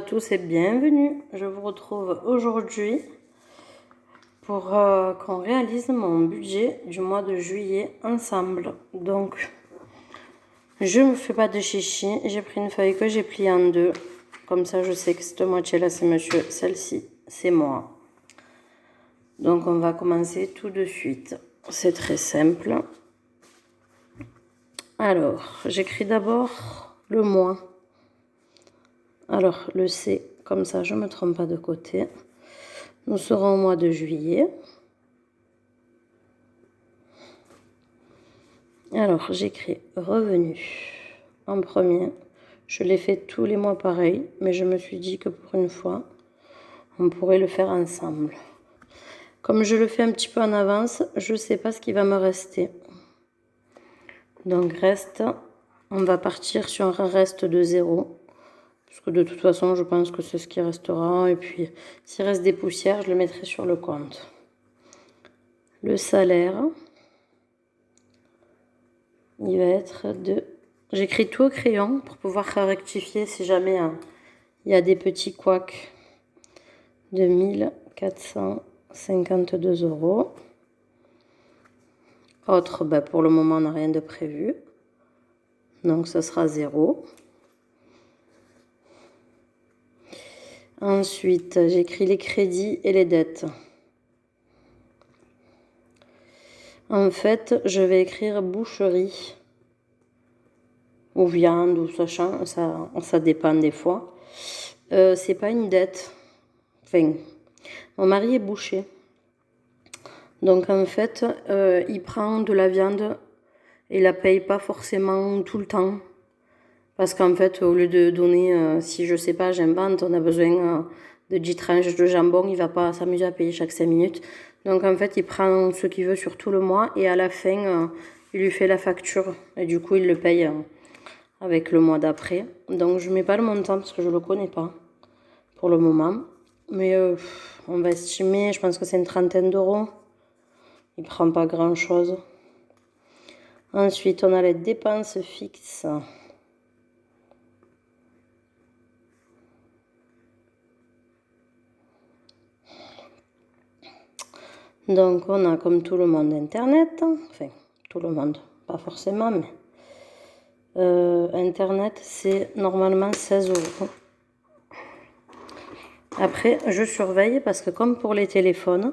tous et bienvenue. Je vous retrouve aujourd'hui pour qu'on réalise mon budget du mois de juillet ensemble. Donc, je ne me fais pas de chichi. J'ai pris une feuille que j'ai pliée en deux. Comme ça, je sais que cette moitié-là, c'est monsieur. Celle-ci, c'est moi. Donc, on va commencer tout de suite. C'est très simple. Alors, j'écris d'abord le mois. Alors, le C, comme ça, je ne me trompe pas de côté. Nous serons au mois de juillet. Alors, j'écris revenu en premier. Je l'ai fait tous les mois pareil, mais je me suis dit que pour une fois, on pourrait le faire ensemble. Comme je le fais un petit peu en avance, je ne sais pas ce qui va me rester. Donc, on va partir sur un reste de 0. Parce que de toute façon, je pense que c'est ce qui restera. Et puis, s'il reste des poussières, je le mettrai sur le compte. Le salaire, il va être de... J'écris tout au crayon pour pouvoir rectifier si jamais il y a des petits couacs. De 1452 €. Autre, pour le moment, on n'a rien de prévu. Donc, ce sera 0. Ensuite, j'écris les crédits et les dettes. En fait, je vais écrire boucherie ou viande ou sachant, ça dépend des fois. C'est pas une dette. Enfin, mon mari est boucher. Donc en fait, il prend de la viande et la paye pas forcément tout le temps. Parce qu'en fait, au lieu de donner, si je sais pas, j'invente, on a besoin de 10 tranches de jambon, il va pas s'amuser à payer chaque 5 minutes. Donc en fait, il prend ce qu'il veut sur tout le mois et à la fin, il lui fait la facture. Et du coup, il le paye avec le mois d'après. Donc je mets pas le montant parce que je le connais pas pour le moment. Mais on va estimer, je pense que c'est une trentaine d'euros. Il prend pas grand chose. Ensuite, on a les dépenses fixes. Donc, on a comme tout le monde Internet. Enfin, tout le monde, pas forcément, mais Internet, c'est normalement 16 €. Après, je surveille parce que comme pour les téléphones,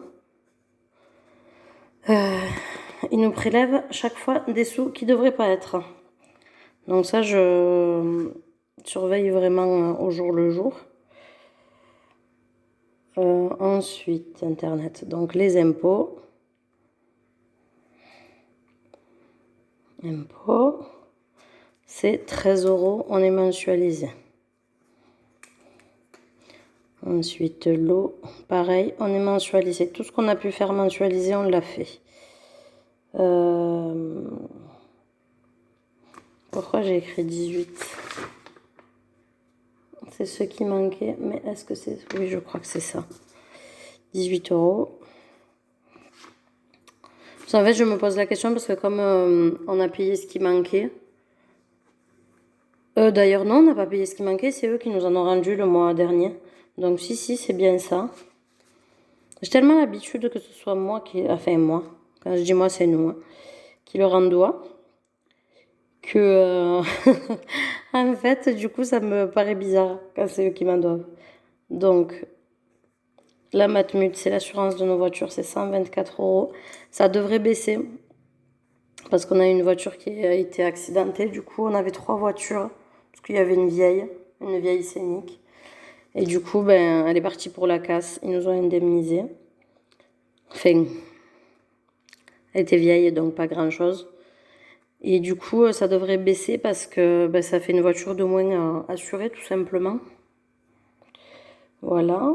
ils nous prélèvent chaque fois des sous qui ne devraient pas être. Donc ça, je surveille vraiment au jour le jour. Ensuite, Internet, donc les impôts. Impôts, c'est 13 €, on est mensualisé. Ensuite, l'eau, pareil, on est mensualisé. Tout ce qu'on a pu faire mensualiser, on l'a fait. Pourquoi j'ai écrit 18? C'est ce qui manquait, mais est-ce que c'est... Oui, je crois que c'est ça. 18 €. En fait, je me pose la question parce que comme on a payé ce qui manquait... D'ailleurs, non, on n'a pas payé ce qui manquait. C'est eux qui nous en ont rendu le mois dernier. Donc, si, c'est bien ça. J'ai tellement l'habitude que ce soit moi qui... Enfin, moi. Quand je dis moi, c'est nous. Hein, qui le rendoie. Que... en fait, du coup, ça me paraît bizarre quand c'est eux qui m'en doivent. Donc... La Matmut, c'est l'assurance de nos voitures, c'est 124 €. Ça devrait baisser parce qu'on a une voiture qui a été accidentée. Du coup, on avait 3 voitures parce qu'il y avait une vieille scénique. Et du coup, elle est partie pour la casse. Ils nous ont indemnisé. Enfin, elle était vieille, donc pas grand-chose. Et du coup, ça devrait baisser parce que ça fait une voiture de moins assurée, tout simplement. Voilà.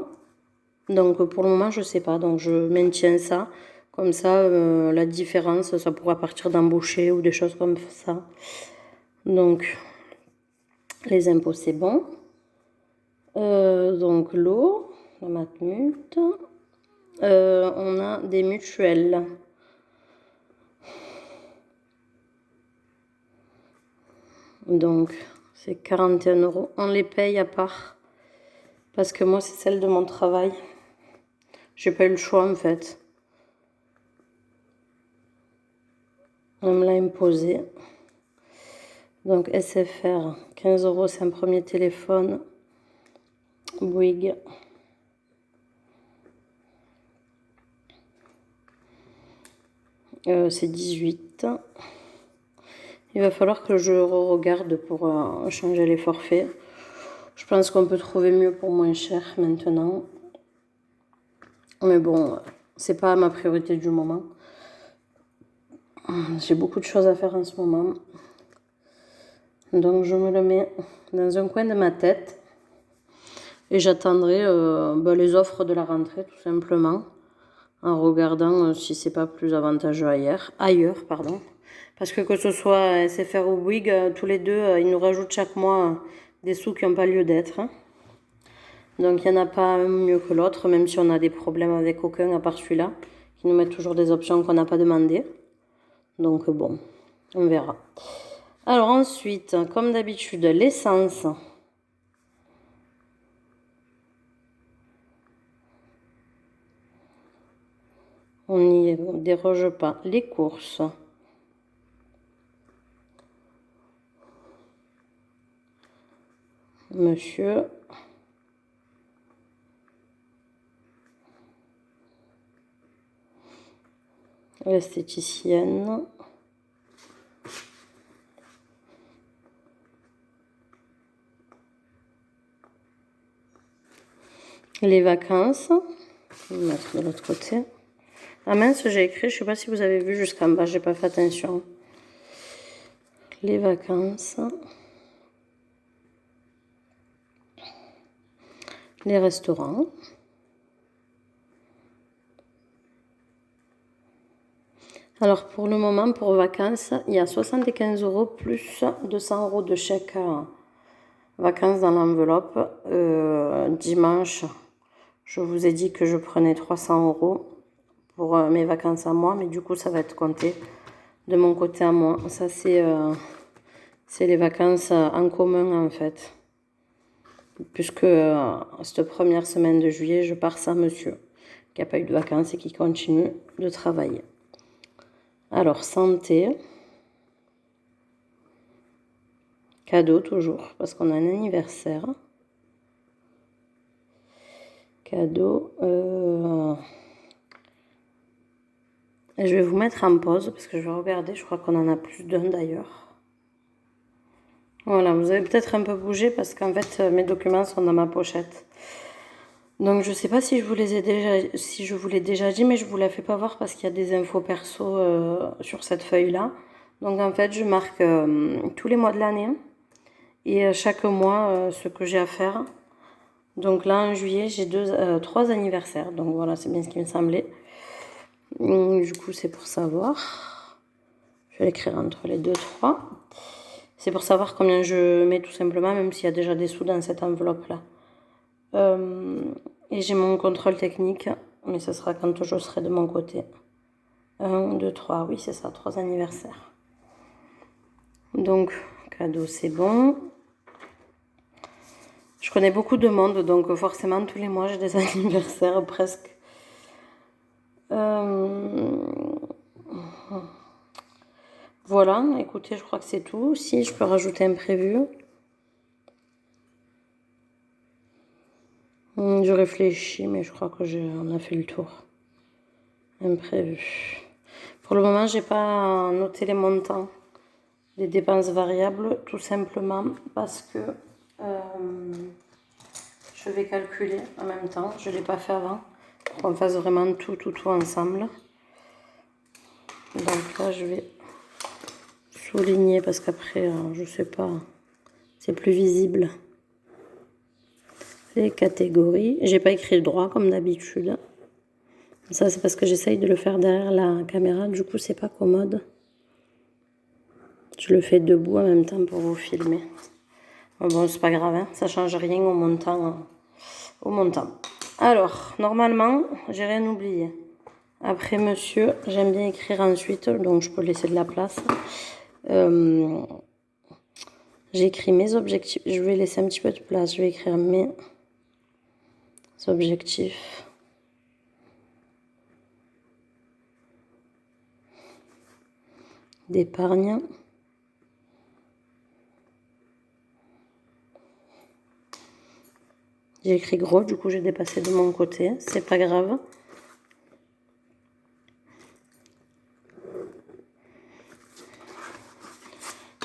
Donc pour le moment, je sais pas. Donc je maintiens ça. Comme ça, la différence, ça pourra partir d'embaucher ou des choses comme ça. Donc, les impôts, c'est bon. Donc l'eau, la Matmut. On a des mutuelles. Donc, c'est 41 €. On les paye à part Parce que moi, c'est celle de mon travail. J'ai pas eu le choix, en fait. On me l'a imposé. Donc, SFR, 15 €, c'est un premier téléphone. Bouygues. C'est 18. Il va falloir que je regarde pour changer les forfaits. Je pense qu'on peut trouver mieux pour moins cher maintenant. Mais bon, c'est pas ma priorité du moment. J'ai beaucoup de choses à faire en ce moment. Donc je me le mets dans un coin de ma tête. Et j'attendrai les offres de la rentrée tout simplement. En regardant si c'est pas plus avantageux ailleurs. Parce que ce soit SFR ou Bouygues, tous les deux, ils nous rajoutent chaque mois des sous qui n'ont pas lieu d'être. Hein. Donc il n'y en a pas un mieux que l'autre, même si on a des problèmes avec aucun à part celui-là, qui nous met toujours des options qu'on n'a pas demandées. Donc bon, on verra. Alors ensuite, comme d'habitude, l'essence. On n'y déroge pas. Les courses. Monsieur. L'esthéticienne. Les vacances. Je vais mettre de l'autre côté. Ah mince, j'ai écrit, je sais pas si vous avez vu jusqu'en bas, j'ai pas fait attention. Les vacances. Les restaurants. Alors pour le moment, pour vacances, il y a 75 € plus 200 € de chèque vacances dans l'enveloppe. Dimanche, je vous ai dit que je prenais 300 € pour mes vacances à moi, mais du coup ça va être compté de mon côté à moi. Ça c'est les vacances en commun en fait. Puisque cette première semaine de juillet, je pars sans monsieur, qui n'a pas eu de vacances et qui continue de travailler. Alors, santé. Cadeau toujours, parce qu'on a un anniversaire. Cadeau. Je vais vous mettre en pause, parce que je vais regarder, je crois qu'on en a plus d'un d'ailleurs. Voilà, vous avez peut-être un peu bougé, parce qu'en fait, mes documents sont dans ma pochette. Donc je sais pas si je vous l'ai déjà dit, mais je vous la fais pas voir parce qu'il y a des infos perso sur cette feuille-là. Donc en fait, je marque tous les mois de l'année et chaque mois ce que j'ai à faire. Donc là en juillet, j'ai 3 anniversaires. Donc voilà, c'est bien ce qui me semblait. Du coup, c'est pour savoir. Je vais l'écrire entre les 2, 3. C'est pour savoir combien je mets tout simplement, même s'il y a déjà des sous dans cette enveloppe-là. Et j'ai mon contrôle technique, mais ce sera quand je serai de mon côté. 1, 2, 3, oui c'est ça, 3 anniversaires. Donc, cadeau c'est bon. Je connais beaucoup de monde, donc forcément tous les mois j'ai des anniversaires presque. Voilà, écoutez, je crois que c'est tout. Si je peux rajouter un prévu. Je réfléchis, mais je crois que on a fait le tour. Imprévu. Pour le moment, j'ai pas noté les montants des dépenses variables, tout simplement parce que je vais calculer en même temps. Je l'ai pas fait avant, pour qu'on fasse vraiment tout ensemble. Donc là, je vais souligner parce qu'après, je sais pas, c'est plus visible. Les catégories. J'ai pas écrit le droit comme d'habitude. Ça, c'est parce que j'essaye de le faire derrière la caméra. Du coup, c'est pas commode. Je le fais debout en même temps pour vous filmer. Bon, c'est pas grave, hein, ça change rien au montant. Alors, normalement, j'ai rien oublié. Après monsieur, j'aime bien écrire ensuite, donc je peux laisser de la place. J'ai écrit mes objectifs. Je vais laisser un petit peu de place. Je vais écrire mes objectifs. D'épargne. J'ai écrit gros, du coup j'ai dépassé de mon côté, c'est pas grave.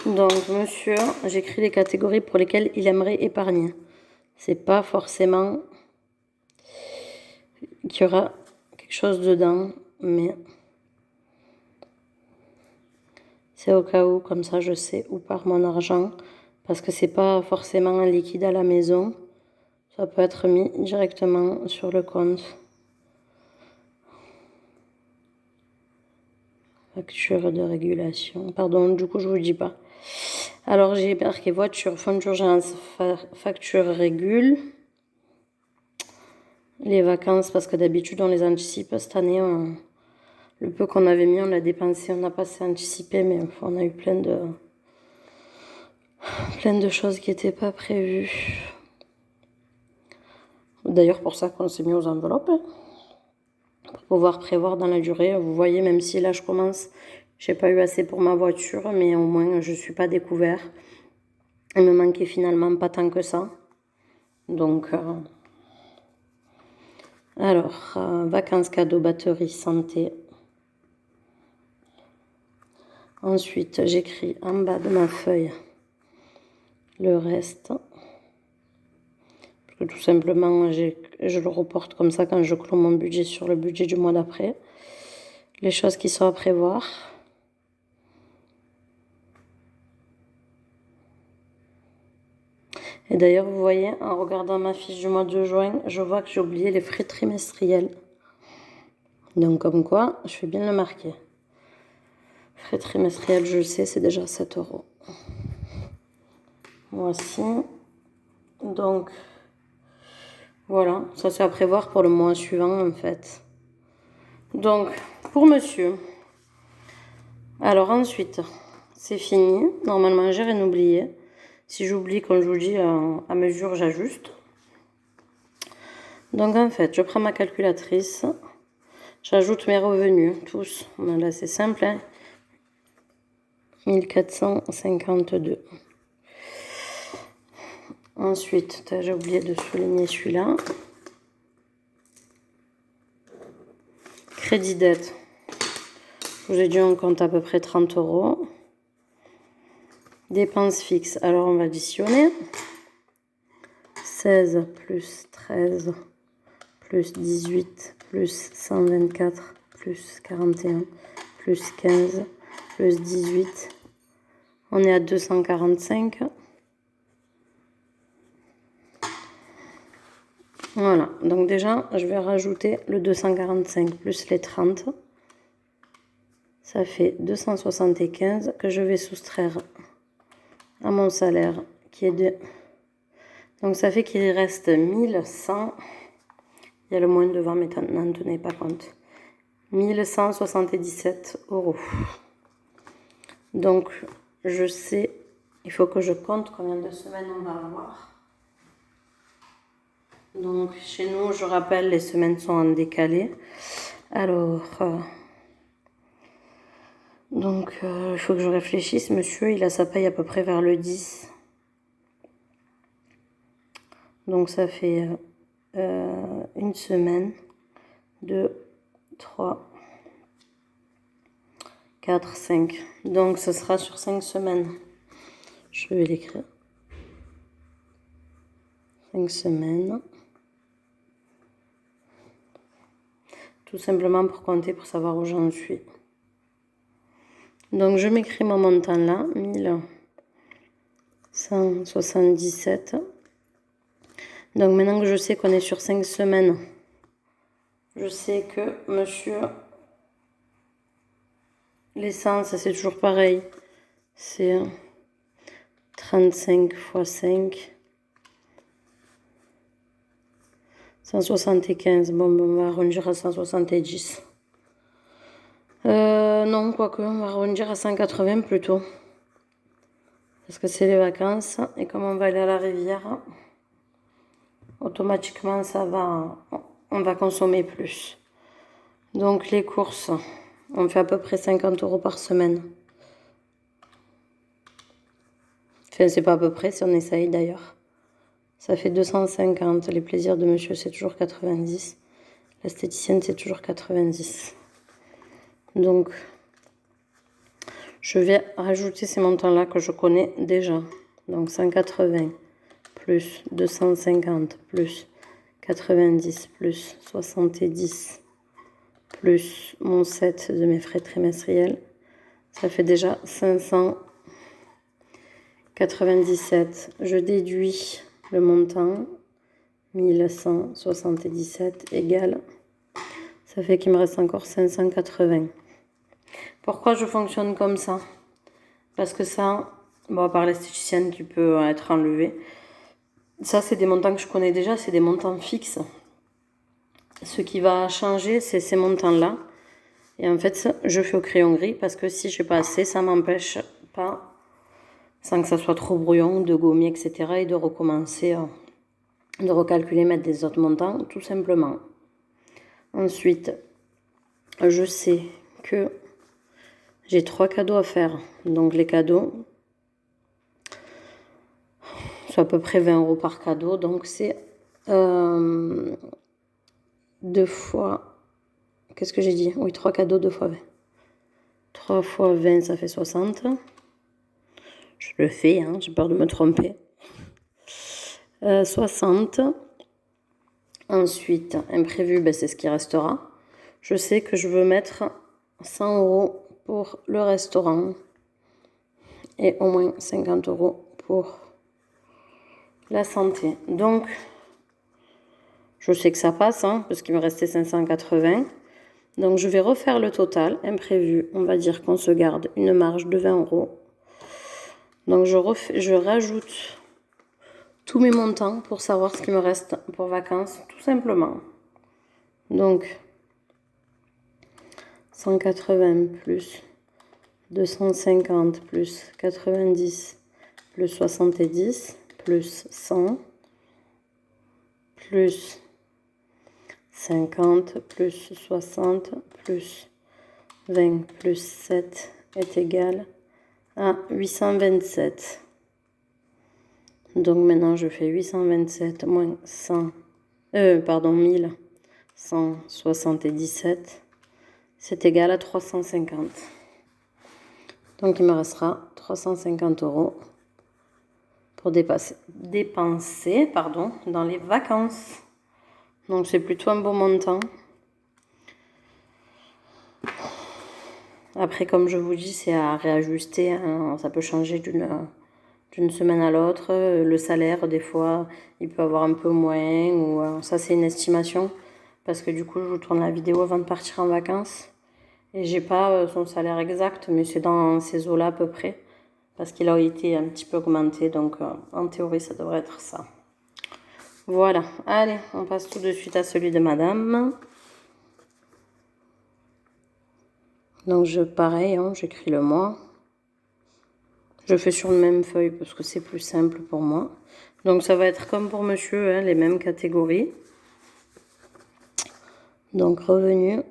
Donc monsieur, j'écris les catégories pour lesquelles il aimerait épargner. C'est pas forcément qu'il y aura quelque chose dedans, mais c'est au cas où, comme ça je sais où part mon argent, parce que c'est pas forcément un liquide à la maison, ça peut être mis directement sur le compte. Facture de régulation, pardon, du coup je vous dis pas. Alors j'ai marqué voiture, fonds d'urgence, facture régule. Les vacances, parce que d'habitude on les anticipe. Cette année, le peu qu'on avait mis, on l'a dépensé, on n'a pas assez anticipé, mais on a eu plein de choses qui n'étaient pas prévues. D'ailleurs, pour ça qu'on s'est mis aux enveloppes, hein, pour pouvoir prévoir dans la durée. Vous voyez, même si là je commence, j'ai pas eu assez pour ma voiture, mais au moins je suis pas découvert. Il me manquait finalement pas tant que ça. Donc, alors, vacances, cadeaux, batterie, santé. Ensuite, j'écris en bas de ma feuille le reste. Parce que tout simplement, je le reporte comme ça quand je clôt mon budget sur le budget du mois d'après. Les choses qui sont à prévoir. Et d'ailleurs, vous voyez, en regardant ma fiche du mois de juin, je vois que j'ai oublié les frais trimestriels. Donc, comme quoi, je fais bien le marquer. Frais trimestriels, je le sais, c'est déjà 7 €. Voici. Donc, voilà, ça c'est à prévoir pour le mois suivant en fait. Donc, pour monsieur. Alors ensuite, c'est fini. Normalement, j'ai rien oublié. Si j'oublie, comme je vous dis, à mesure, j'ajuste. Donc en fait, je prends ma calculatrice. J'ajoute mes revenus, tous. Là, c'est simple. Hein. 1452. Ensuite, j'ai oublié de souligner celui-là. Crédit dette. Je vous ai dit, on compte à peu près 30 €. Dépenses fixes. Alors, on va additionner. 16 plus 13 plus 18 plus 124 plus 41 plus 15 plus 18. On est à 245. Voilà, donc déjà, je vais rajouter le 245 plus les 30. Ça fait 275 que je vais soustraire à mon salaire qui est de... Donc ça fait qu'il reste 1100. Il y a le moins devant, mais n'en tenez pas compte. 1177 €. Donc, je sais, il faut que je compte combien de semaines on va avoir. Donc, chez nous, je rappelle, les semaines sont en décalé. Alors, il faut que je réfléchisse. Monsieur, il a sa paye à peu près vers le 10. Donc, ça fait une semaine, 2, 3, 4, 5. Donc, ce sera sur 5 semaines. Je vais l'écrire. 5 semaines. Tout simplement pour compter, pour savoir où j'en suis. Donc, je m'écris mon montant là, 1177. Donc, maintenant que je sais qu'on est sur 5 semaines, je sais que monsieur, l'essence, c'est toujours pareil. C'est 35 x 5. 175. Bon, on va arrondir à 170. Non, quoique, on va arrondir à 180 plutôt. Parce que c'est les vacances. Et comme on va aller à la rivière, automatiquement, on va consommer plus. Donc les courses, on fait à peu près 50 € par semaine. Enfin, c'est pas à peu près, si on essaye d'ailleurs. Ça fait 250. Les plaisirs de monsieur, c'est toujours 90. L'esthéticienne, c'est toujours 90. Donc, je vais rajouter ces montants-là que je connais déjà. Donc, 180 plus 250 plus 90 plus 70 plus mon 7 de mes frais trimestriels. Ça fait déjà 597. Je déduis le montant. 1177 égale. Ça fait qu'il me reste encore 580. Pourquoi je fonctionne comme ça? Parce que ça, bon, à part l'esthéticienne qui peut être enlevée, ça c'est des montants que je connais déjà, c'est des montants fixes. Ce qui va changer, c'est ces montants-là. Et en fait, je fais au crayon gris parce que si je n'ai pas assez, ça m'empêche pas, sans que ça soit trop brouillon, de gommer, etc. et de recommencer, de recalculer, mettre des autres montants, tout simplement. Ensuite, je sais que j'ai 3 cadeaux à faire. Donc les cadeaux, c'est à peu près 20 € par cadeau. Donc c'est 2 fois... Qu'est-ce que j'ai dit? Oui, 3 cadeaux, 2 fois 20. 3 fois 20, ça fait 60. Je le fais, hein, j'ai peur de me tromper. 60. Ensuite, imprévu, ben, c'est ce qui restera. Je sais que je veux mettre 100 € pour le restaurant et au moins 50 € pour la santé. Donc, je sais que ça passe, hein, parce qu'il me restait 580. Donc, je vais refaire le total imprévu. On va dire qu'on se garde une marge de 20 €. Donc, je rajoute tous mes montants pour savoir ce qui me reste pour vacances, tout simplement. Donc, 180 plus 250 plus 90 plus 70 plus 100 plus 50 plus 60 plus 20 plus 7 est égal à 827. Donc maintenant je fais 827 moins 1177. C'est égal à 350. Donc il me restera 350 € pour dépenser dans les vacances. Donc c'est plutôt un bon montant. Après, comme je vous dis, c'est à réajuster, hein. Ça peut changer d'une semaine à l'autre. Le salaire, des fois, il peut avoir un peu moins. Ou ça, c'est une estimation. Parce que du coup, je vous tourne la vidéo avant de partir en vacances. Et j'ai pas son salaire exact, mais c'est dans ces eaux-là à peu près. Parce qu'il a été un petit peu augmenté. Donc, en théorie, ça devrait être ça. Voilà. Allez, on passe tout de suite à celui de madame. Donc, pareil, hein, j'écris le mois. Je fais sur la même feuille parce que c'est plus simple pour moi. Donc, ça va être comme pour monsieur, hein, les mêmes catégories. Donc, revenu.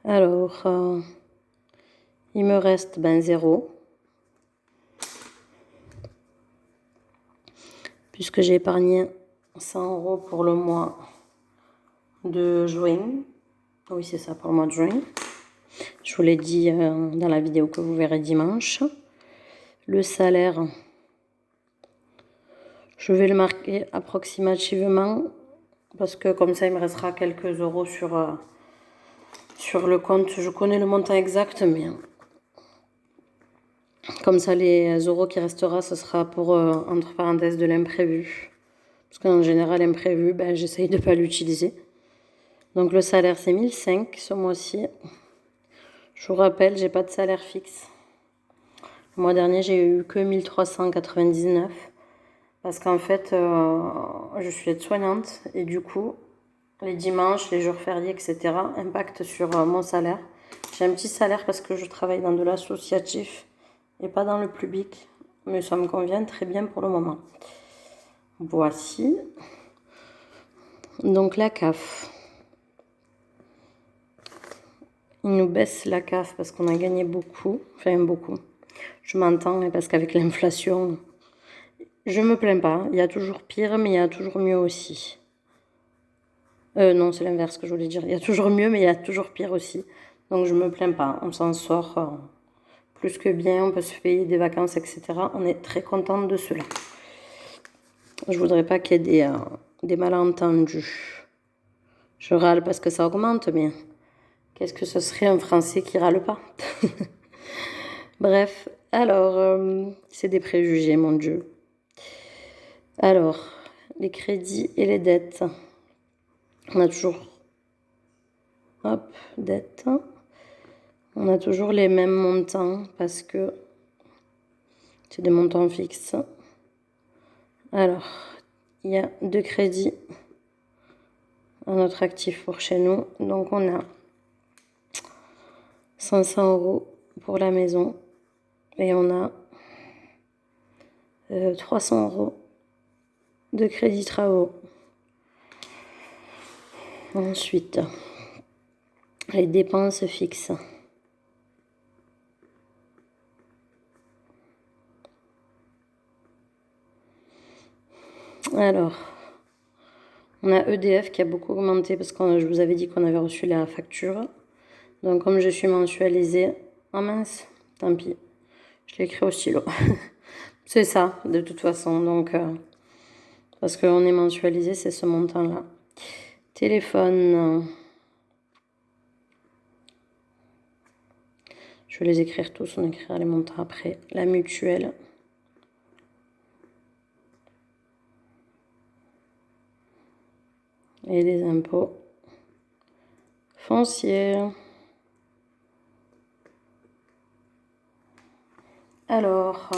Alors, il me reste 0. Puisque j'ai épargné 100 € pour le mois de juin. Oui, c'est ça, pour le mois de juin. Je vous l'ai dit dans la vidéo que vous verrez dimanche. Le salaire, je vais le marquer approximativement. Parce que comme ça, il me restera quelques euros sur le compte. Je connais le montant exact, mais comme ça, les euros qui restera, ce sera pour, entre parenthèses, de l'imprévu. Parce qu'en général, l'imprévu, ben, j'essaye de ne pas l'utiliser. Donc le salaire, c'est 1005 ce mois-ci. Je vous rappelle, j'ai pas de salaire fixe. Le mois dernier, j'ai eu que 1399. Parce qu'en fait, je suis aide-soignante. Et du coup, les dimanches, les jours fériés, etc. impactent sur mon salaire. J'ai un petit salaire parce que je travaille dans de l'associatif et pas dans le public. Mais ça me convient très bien pour le moment. Voici. Donc la CAF. Il nous baisse la CAF parce qu'on a gagné beaucoup. Enfin, beaucoup. Je m'entends parce qu'avec l'inflation, je me plains pas. Il y a toujours pire, mais il y a toujours mieux aussi. Non, c'est l'inverse que je voulais dire. Il y a toujours mieux, mais il y a toujours pire aussi. Donc je me plains pas. On s'en sort plus que bien. On peut se payer des vacances, etc. On est très contente de cela. Je voudrais pas qu'il y ait des malentendus. Je râle parce que ça augmente, mais qu'est-ce que ce serait un Français qui râle pas? Bref, alors, c'est des préjugés, mon Dieu. Alors, les crédits et les dettes. On a toujours... Hop, dettes. On a toujours les mêmes montants parce que c'est des montants fixes. Alors, il y a 2 crédits à notre actif pour chez nous. Donc, on a 500 € pour la maison et on a 300 € de crédit travaux. Ensuite, les dépenses fixes. Alors, on a EDF qui a beaucoup augmenté parce que je vous avais dit qu'on avait reçu la facture. Donc, comme je suis mensualisée... Oh mince, tant pis. Je l'ai écrit au stylo. C'est ça, de toute façon. Donc, parce qu'on est mensualisé, c'est ce montant-là. Téléphone. Je vais les écrire tous, on écrira les montants après. La mutuelle. Et les impôts fonciers. Alors,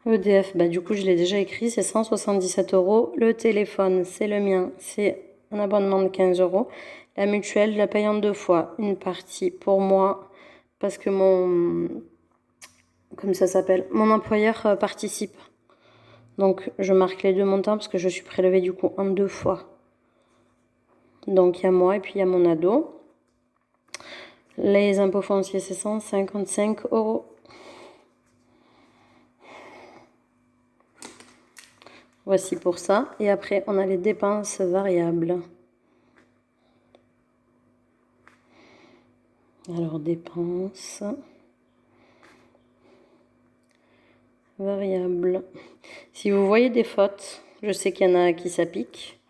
EDF, bah du coup je l'ai déjà écrit, c'est 177 €. Le téléphone, c'est le mien, c'est un abonnement de 15 €. La mutuelle, je la paye en 2 fois. Une partie pour moi, parce que comme ça s'appelle, mon employeur participe. Donc je marque les 2 montants parce que je suis prélevée du coup en 2 fois. Donc il y a moi et puis il y a mon ado. Les impôts fonciers, c'est 155 €. Voici pour ça. Et après, on a les dépenses variables. Alors, dépenses variables. Si vous voyez des fautes, je sais qu'il y en a qui s'appliquent.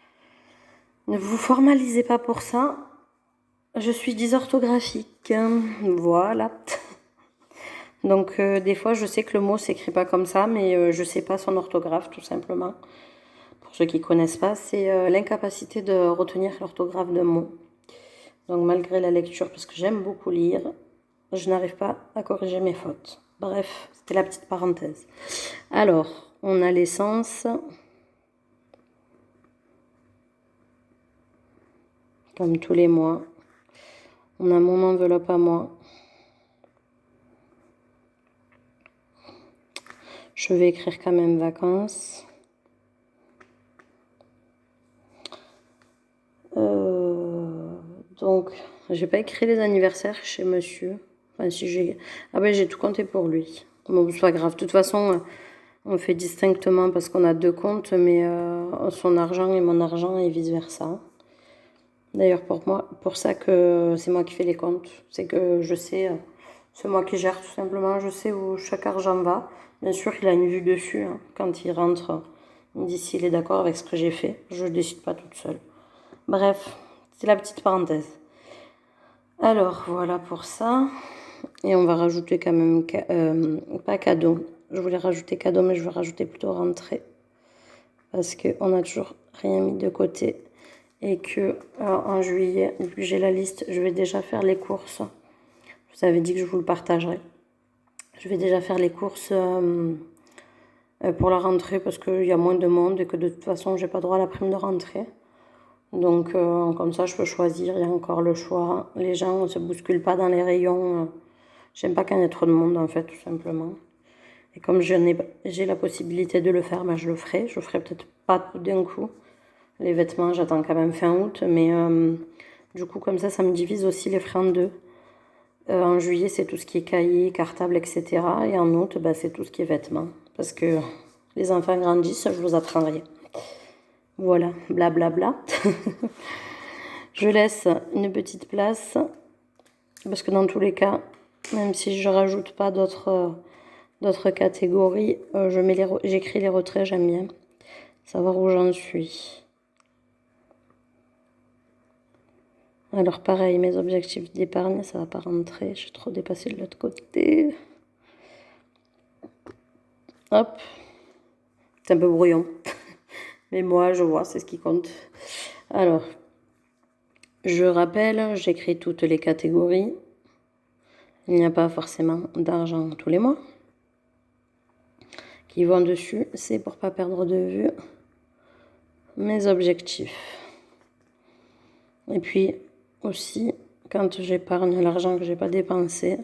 Ne vous formalisez pas pour ça. Je suis dysorthographique. Voilà. Donc, des fois, je sais que le mot s'écrit pas comme ça, mais je sais pas son orthographe, tout simplement. Pour ceux qui connaissent pas, c'est l'incapacité de retenir l'orthographe d'un mot. Donc, malgré la lecture, parce que j'aime beaucoup lire, je n'arrive pas à corriger mes fautes. Bref, c'était la petite parenthèse. Alors, on a l'essence. Comme tous les mois. On a mon enveloppe à moi. Je vais écrire quand même vacances. Donc, j'ai pas écrit les anniversaires chez monsieur. Enfin, si j'ai... Ah ben, j'ai tout compté pour lui. Bon, c'est pas grave. De toute façon, on fait distinctement parce qu'on a 2 comptes, mais son argent et mon argent et vice-versa. D'ailleurs, pour ça que c'est moi qui fais les comptes. C'est que je sais, c'est moi qui gère tout simplement. Je sais où chaque argent va. Bien sûr, il a une vue dessus. Hein. Quand il rentre, il me dit s'il est d'accord avec ce que j'ai fait. Je ne décide pas toute seule. Bref, c'est la petite parenthèse. Alors, voilà pour ça. Et on va rajouter quand même, pas cadeau. Je voulais rajouter cadeau, mais je vais rajouter plutôt rentrée. Parce qu'on n'a toujours rien mis de côté. Et que en juillet, vu que j'ai la liste, je vais déjà faire les courses. Je vous avais dit que je vous le partagerais. Je vais déjà faire les courses pour la rentrée parce qu'il y a moins de monde et que de toute façon, j'ai pas droit à la prime de rentrée. Donc, comme ça, je peux choisir. Il y a encore le choix. Les gens ne se bousculent pas dans les rayons. J'aime pas quand il y a trop de monde en fait, tout simplement. Et comme j'ai la possibilité de le faire, ben, je le ferai. Je ferai peut-être pas tout d'un coup. Les vêtements, j'attends quand même fin août, mais du coup, comme ça me divise aussi les frais en deux. En juillet, c'est tout ce qui est cahier, cartable, etc. Et en août, bah, c'est tout ce qui est vêtements. Parce que les enfants grandissent, je vous apprends rien. Voilà, blablabla. Je laisse une petite place. Parce que dans tous les cas, même si je rajoute pas d'autres catégories, j'écris les retraits, j'aime bien savoir où j'en suis. Alors pareil, mes objectifs d'épargne, ça va pas rentrer. Je suis trop dépassée de l'autre côté. Hop. C'est un peu brouillon. Mais moi, je vois, c'est ce qui compte. Alors, je rappelle, j'écris toutes les catégories. Il n'y a pas forcément d'argent tous les mois qui vont dessus. C'est pour pas perdre de vue mes objectifs. Et puis aussi, quand j'épargne l'argent que j'ai pas dépensé,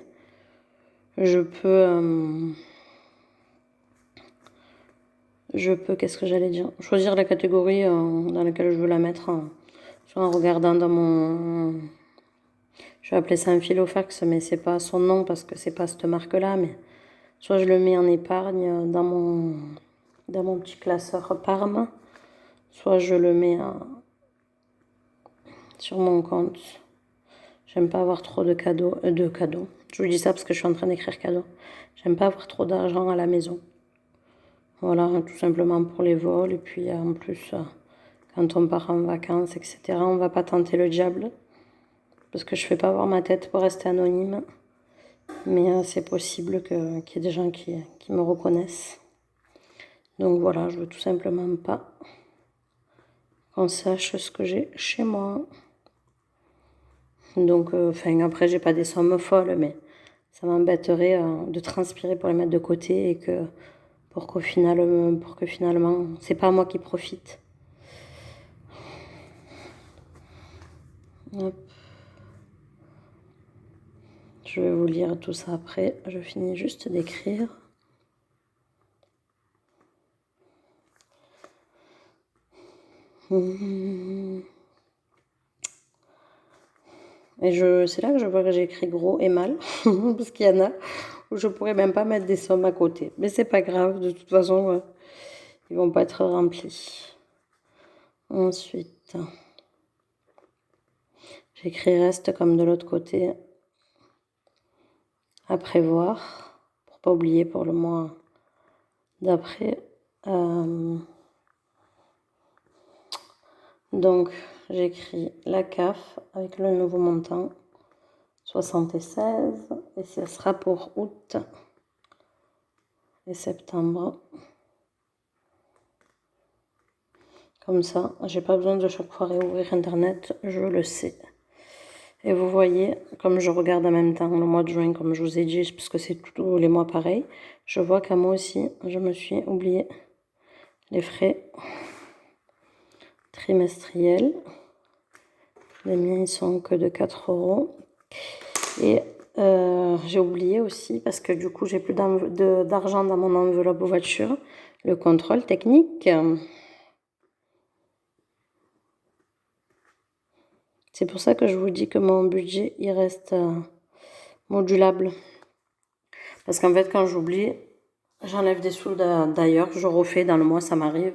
je peux, qu'est-ce que j'allais dire, choisir la catégorie dans laquelle je veux la mettre, soit en regardant dans mon, je vais appeler ça un filofax, mais c'est pas son nom parce que c'est pas cette marque-là, mais soit je le mets en épargne dans mon petit classeur Parme, soit je le mets sur mon compte. J'aime pas avoir trop de cadeaux. Je vous dis ça parce que je suis en train d'écrire cadeaux. J'aime pas avoir trop d'argent à la maison. Voilà, tout simplement pour les vols. Et puis en plus, quand on part en vacances, etc., on va pas tenter le diable. Parce que je fais pas avoir ma tête pour rester anonyme. Mais c'est possible qu'il y ait des gens qui me reconnaissent. Donc voilà, je veux tout simplement pas qu'on sache ce que j'ai chez moi. Donc, après, j'ai pas des sommes folles, mais ça m'embêterait de transpirer pour les mettre de côté et pour que finalement, c'est pas moi qui profite. Hop. Je vais vous lire tout ça après. Je finis juste d'écrire. Et c'est là que je vois que j'ai écrit gros et mal, parce qu'il y en a où je pourrais même pas mettre des sommes à côté. Mais c'est pas grave, de toute façon, ils vont pas être remplis. Ensuite, j'écris reste comme de l'autre côté à prévoir, pour pas oublier pour le mois d'après. Donc, j'écris la CAF avec le nouveau montant 76 et ce sera pour août et septembre. Comme ça, j'ai pas besoin de chaque fois réouvrir internet, je le sais. Et vous voyez, comme je regarde en même temps le mois de juin, comme je vous ai dit, parce que c'est tous les mois pareil, je vois qu'à moi aussi, je me suis oublié les frais trimestriels. Les miens, ils sont que de 4 €. Et j'ai oublié aussi, parce que du coup, j'ai plus d'argent dans mon enveloppe voiture, le contrôle technique. C'est pour ça que je vous dis que mon budget, il reste modulable. Parce qu'en fait, quand j'oublie, j'enlève des sous d'ailleurs, je refais dans le mois, ça m'arrive.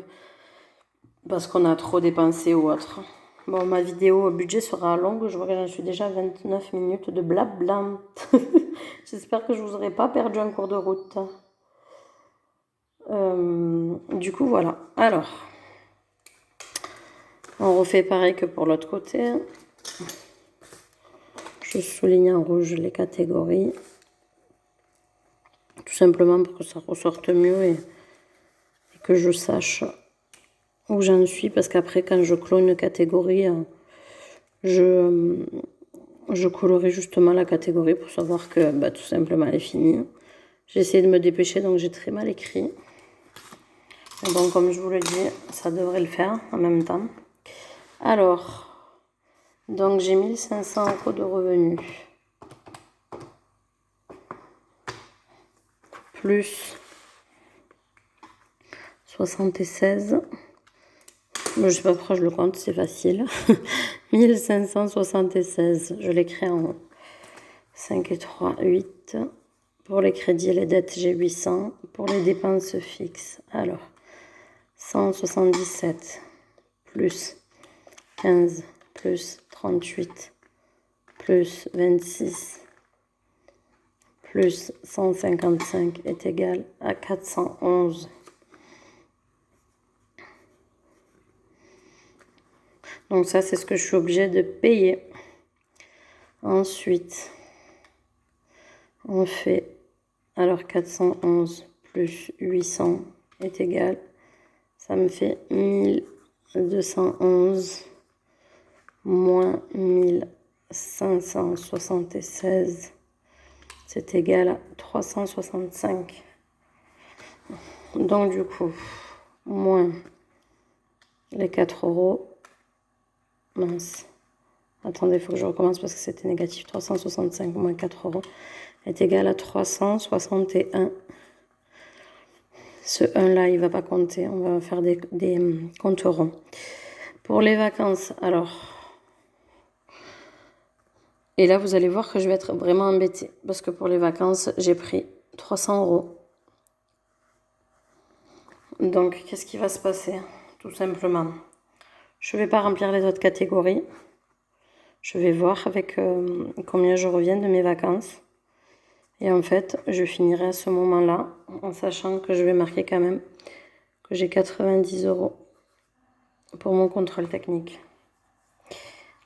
Parce qu'on a trop dépensé ou autre. Bon, ma vidéo budget sera longue, je vois que j'en suis déjà à 29 minutes de blabla. J'espère que je vous aurai pas perdu en cours de route. Du coup, voilà. Alors, on refait pareil que pour l'autre côté. Je souligne en rouge les catégories. Tout simplement pour que ça ressorte mieux et que je sache où j'en suis. Parce qu'après, quand je clone une catégorie, je colorie justement la catégorie pour savoir que tout simplement elle est finie. J'ai essayé de me dépêcher, donc j'ai très mal écrit. Mais bon, comme je vous le dis, ça devrait le faire en même temps. Alors, donc j'ai 1500 € de revenus. plus 76. Je sais pas pourquoi je le compte, c'est facile. 1576. Je l'écris en 5 et 3, 8. Pour les crédits et les dettes, j'ai 800. Pour les dépenses fixes, alors 177 plus 15 plus 38 plus 26 plus 155 est égal à 411. Donc ça, c'est ce que je suis obligée de payer. Ensuite, on fait, alors 411 plus 800 est égal, ça me fait 1211 moins 1576, c'est égal à 365. Donc du coup, moins les 4 euros, mince, attendez, il faut que je recommence parce que c'était négatif. 365 moins 4 euros est égal à 361. Ce 1 là, il va pas compter. On va faire des comptes ronds. Pour les vacances, alors. Et là, vous allez voir que je vais être vraiment embêtée. Parce que pour les vacances, j'ai pris 300 euros. Donc, qu'est-ce qui va se passer? Tout simplement. Je ne vais pas remplir les autres catégories. Je vais voir avec combien je reviens de mes vacances. Et en fait, je finirai à ce moment-là en sachant que je vais marquer quand même que j'ai 90 euros pour mon contrôle technique.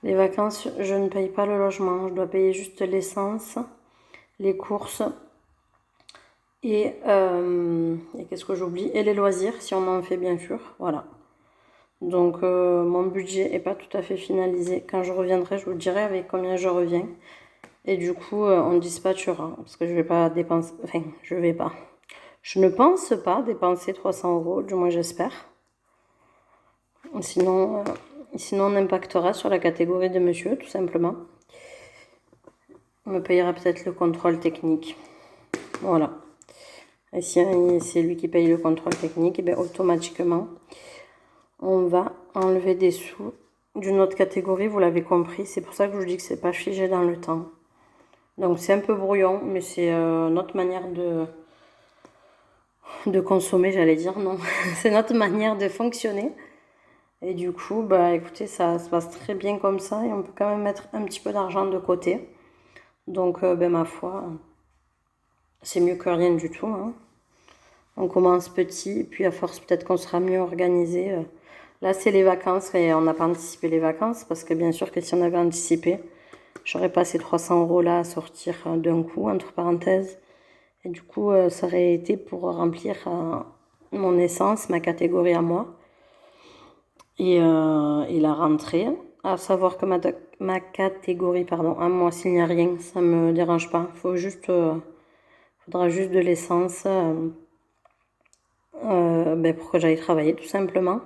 Les vacances, je ne paye pas le logement. Je dois payer juste l'essence, les courses et qu'est-ce que j'oublie? Et les loisirs, si on en fait bien sûr. Voilà. Donc mon budget n'est pas tout à fait finalisé. Quand je reviendrai, je vous dirai avec combien je reviens. Et du coup, on dispatchera. Parce que je vais pas dépenser... Enfin, je vais pas. Je ne pense pas dépenser 300 euros, du moins j'espère. Sinon, on impactera sur la catégorie de monsieur, tout simplement. On me payera peut-être le contrôle technique. Voilà. Et si c'est lui qui paye le contrôle technique, et bien automatiquement, on va enlever des sous d'une autre catégorie, vous l'avez compris. C'est pour ça que je vous dis que c'est pas figé dans le temps. Donc c'est un peu brouillon, mais c'est notre manière de consommer, j'allais dire, non. C'est notre manière de fonctionner. Et du coup, bah écoutez, ça se passe très bien comme ça et on peut quand même mettre un petit peu d'argent de côté. Donc, ben ma foi, c'est mieux que rien du tout, hein. On commence petit, puis à force peut-être qu'on sera mieux organisé. Là, c'est les vacances et on n'a pas anticipé les vacances parce que bien sûr que si on avait anticipé, j'aurais pas ces 300 euros là à sortir d'un coup, entre parenthèses. Et du coup, ça aurait été pour remplir mon essence, ma catégorie à moi. Et la rentrée, à savoir que ma catégorie, pardon, à moi, s'il n'y a rien, ça me dérange pas. Faudra juste de l'essence pour que j'aille travailler, tout simplement.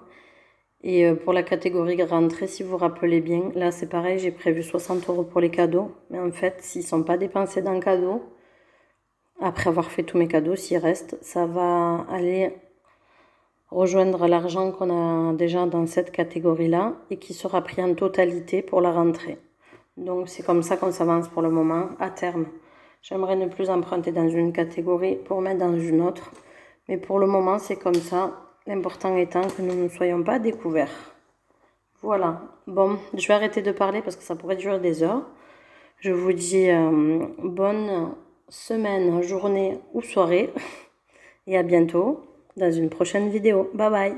Et pour la catégorie rentrée, si vous vous rappelez bien, là c'est pareil, j'ai prévu 60 euros pour les cadeaux. Mais en fait, s'ils ne sont pas dépensés dans le cadeau, après avoir fait tous mes cadeaux, s'il reste, ça va aller rejoindre l'argent qu'on a déjà dans cette catégorie-là et qui sera pris en totalité pour la rentrée. Donc c'est comme ça qu'on s'avance pour le moment. À terme, j'aimerais ne plus emprunter dans une catégorie pour mettre dans une autre. Mais pour le moment, c'est comme ça. L'important étant que nous ne soyons pas découverts. Voilà. Bon, je vais arrêter de parler parce que ça pourrait durer des heures. Je vous dis bonne semaine, journée ou soirée. Et à bientôt dans une prochaine vidéo. Bye bye.